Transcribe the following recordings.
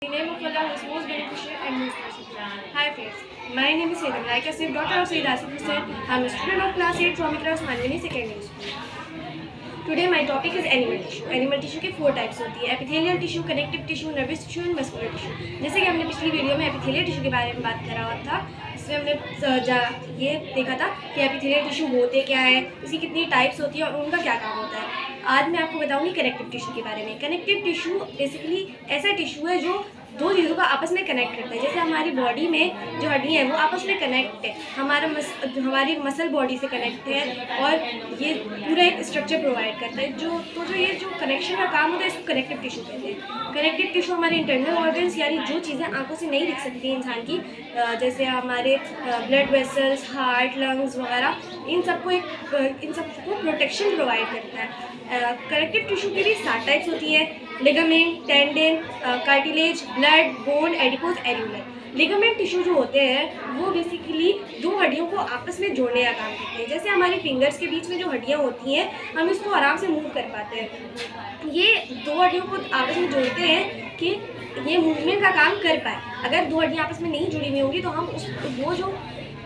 The name of Allah is most beneficial and most merciful. Hi friends, my name is Sayyidam. Like I said, daughter of Sayyid Asif Hussain. I am a student of class 8 from Ikra Usmaniyani Secondary School. Today my topic is animal tissue. Animal tissue के 4 types होती है, epithelial tissue, connective tissue, nervous tissue and muscular tissue. जैसे कि हमने पिछली video में epithelial tissue के बारे में बात करा हुआ था, इसमें हमने ये देखा था कि epithelial tissue होते क्या है, इसकी कितनी टाइप्स होती है और उनका क्या काम होता है। आज मैं आपको बताऊंगी कनेक्टिव टिश्यू के बारे में। कनेक्टिव टिश्यू बेसिकली ऐसा टिश्यू है जो दो चीज़ों का आपस में कनेक्ट करता है। जैसे हमारी बॉडी में जो हड्डियाँ हैं वो आपस में कनेक्ट है, हमारी मसल बॉडी से कनेक्ट है और ये पूरा एक स्ट्रक्चर प्रोवाइड करता है। जो ये जो कनेक्शन का काम होता है इसको कनेक्टिव टिश्यू कहते हैं। कनेक्टिव टिश्यू हमारे इंटरनल ऑर्गन्स यानी जो चीज़ें आंखों से नहीं दिख सकती इंसान की, जैसे हमारे ब्लड वेसल्स, हार्ट, लंग्स वगैरह, इन सबको प्रोटेक्शन प्रोवाइड करता है। कनेक्टिव टिश्यू की भी 7 टाइप्स होती है: ligament, tendon, cartilage, blood, bone, adipose, एल्यूलर। Ligament tissue जो होते हैं वो बेसिकली दो हड्डियों को आपस में जोड़ने का काम करते हैं। जैसे हमारे फिंगर्स के बीच में जो हड्डियाँ होती हैं, हम इसको आराम से मूव कर पाते हैं। ये दो हड्डियों को आपस में जोड़ते हैं कि ये मूवमेंट का काम कर पाए। अगर दो हड्डियाँ आपस में नहीं जुड़ी हुई होंगी तो हम वो जो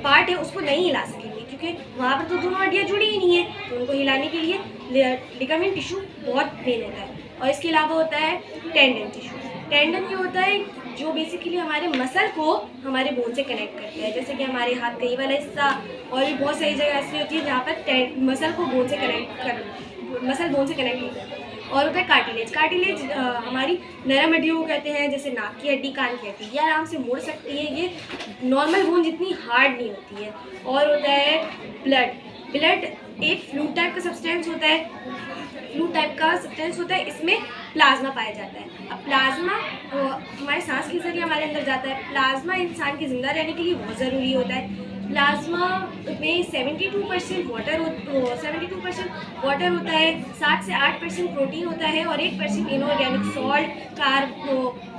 पार्ट है उसको नहीं हिला सकेंगे, क्योंकि वहाँ पर तो दोनों हड्डियाँ जुड़ी ही नहीं है। तो उनको हिलाने के लिए लिगामेंट टिश्यू बहुत मेन होता है। और इसके अलावा होता है टेंडन टिश्यू। टेंडन ये होता है जो बेसिकली हमारे मसल को हमारे बोन से कनेक्ट करते हैं। जैसे कि हमारे हाथ का ये वाला हिस्सा, और भी बहुत सारी जगह ऐसी होती है जहाँ पर मसल बोन से कनेक्ट होता है। और होता है कार्टिलेज। कार्टिलेज हमारी नरम हड्डियों को कहते हैं, जैसे नाक की हड्डी, कान की हड्डी। ये आराम से मुड़ सकती है, ये नॉर्मल बोन जितनी हार्ड नहीं होती है। और होता है ब्लड एक फ्लूइड टाइप का सब्सटेंस होता है। इसमें प्लाज्मा पाया जाता है। अब प्लाज्मा हमारे सांस के जरिए हमारे अंदर जाता है। प्लाज्मा इंसान के जिंदा रहने के लिए बहुत ज़रूरी होता है। प्लाज्मा में 72% वाटर होता है, 7 से 8% प्रोटीन होता है और 1% इनऑर्गेनिक सॉल्ट,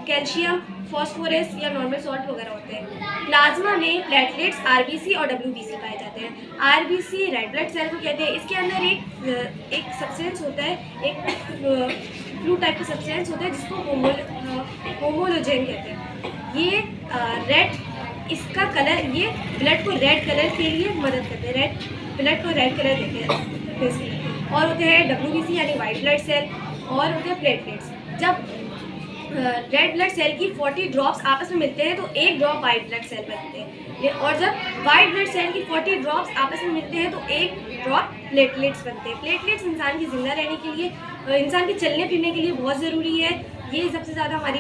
कैल्शियम, फॉस्फोरस या नॉर्मल सॉल्ट वगैरह होते हैं। प्लाज्मा में प्लेटलेट्स, आरबीसी और डब्ल्यूबीसी पाए जाते हैं। आरबीसी रेड ब्लड सेल को कहते हैं। इसके अंदर एक सब्सटेंस होता है, एक फ्लूइड टाइप का सब्सटेंस होता है जिसको होमोलोजेन कहते हैं। ये इसका कलर, ये ब्लड को रेड कलर के लिए मदद करते हैं, ब्लड को रेड कलर देते हैं। और होते हैं डब्ल्यूबीसी यानी वाइट ब्लड सेल, और होते हैं प्लेटलेट्स। जब रेड ब्लड सेल की 40 ड्रॉप्स आपस में मिलते हैं तो एक ड्रॉप वाइट ब्लड सेल बनते हैं, और जब वाइट ब्लड सेल की 40 ड्रॉप्स आपस में मिलते हैं तो एक ड्रॉप प्लेटलेट्स बनते हैं। प्लेटलेट्स इंसान की जिंदा रहने के लिए, इंसान के चलने फिरने के लिए बहुत ज़रूरी है। ये सबसे ज़्यादा हमारी